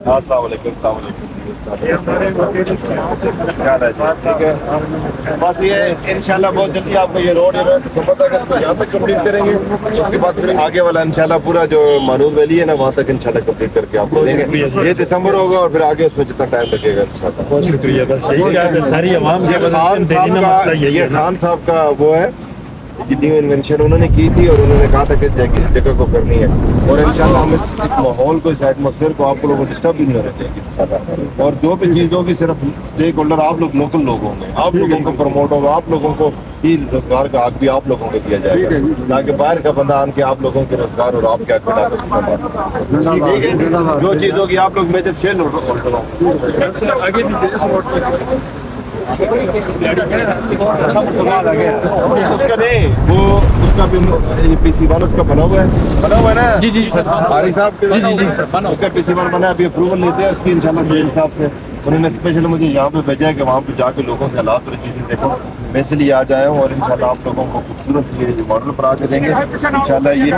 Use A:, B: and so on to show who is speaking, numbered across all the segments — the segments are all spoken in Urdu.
A: السلام علیکم. السلام علیکم. ٹھیک ہے, بس یہ انشاءاللہ بہت جلدی آپ کو یہ روڈ صبح تک اس کو یہاں تک کمپلیٹ کریں گے. اس کے بعد پھر آگے والا انشاءاللہ پورا جو مانور ویلی ہے نا وہاں تک انشاءاللہ کمپلیٹ کر کے آپ کو دیں گے. یہ دسمبر ہوگا اور پھر آگے اس میں جتنا ٹائم لگے گا انشاءاللہ.
B: بہت شکریہ. بس ساری عوام
A: یہ خان صاحب کا وہ ہے, یہ نیو انوینشن انہوں نے کی تھی اور انہوں نے کہا تھا کہ اس جگہ کو کرنی ہے. اور انشاءاللہ ہم اس ماحول کو, اس ایٹماسفیئر کو آپ لوگوں کو ڈسٹرب بھی نہیں ہونے دیں گے انشاءاللہ. اور جو بھی چیز ہوگی صرف اسٹیک ہولڈر آپ لوگ لوکل لوگ ہوں گے, آپ لوگوں کو پروموٹ ہوگا, آپ لوگوں کو ہی روزگار کا حق بھی آپ لوگوں کو دیا جائے گا تاکہ باہر کا بندہ آن کے آپ لوگوں کے روزگار اور آپ کے حق میں جو چیز ہوگی آپ لوگ میجر شیئر ہولڈر ہوں. اس کا نہیں, وہ اس کا بھی پی سی ون اس کا بنا ہوا ہے نا.
B: جی جی سر,
A: قاری صاحب اس کا پی سی ون بنا ہے. ابھی اپروول لیتے ہیں اس کی انشاءاللہ سی صاحب سے. انہوں نے اسپیشل مجھے یہاں پہ بھیجا ہے کہ وہاں پہ جا کے لوگوں کے حالات اور چیزیں دیکھو. میں اس لیے آ جایا ہوں اور انشاءاللہ آپ لوگوں کو خوبصورت سے یہ ماڈل پر آ کے دیں گے انشاءاللہ. یہ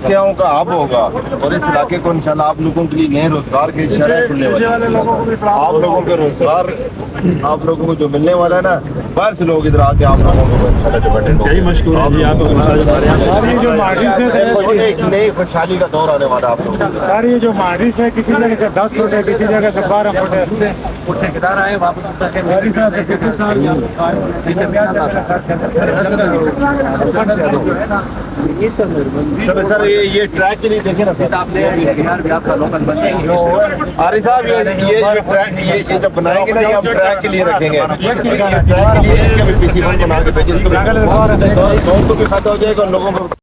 A: سیاحوں کا ہب ہوگا اور اس علاقے کو انشاءاللہ آپ لوگوں کے لیے نئے روزگار کے اشارے کھلنے والے ہیں. آپ لوگوں کے روزگار آپ لوگوں کو جو ملنے والا ہے نا, باہر سے لوگ ادھر آ کے آپ لوگوں کو انشاءاللہ ڈپینڈنٹ
B: یہی مشکور ہے جی. آپ
A: ایک نئی خوشحالی کا دور آنے والا آپ لوگوں کو.
C: سر یہ جو مہارس ہے کسی جگہ سے 10 فٹ ہے, کسی جگہ سے 12 فٹ ہے.
B: ٹھیکیدار آئے واپس
A: سر یہ ٹریک کے لیے دیکھیں نا عاری صاحب, یہ جب بنائیں گے نا یہ ہم ٹریک کے لیے رکھیں گے. ٹریک کے لیے اس کا بھی پی سی ون بنا کے بھیجیں, اس کو بھی فائدہ ہو جائے گا اور لوگوں کو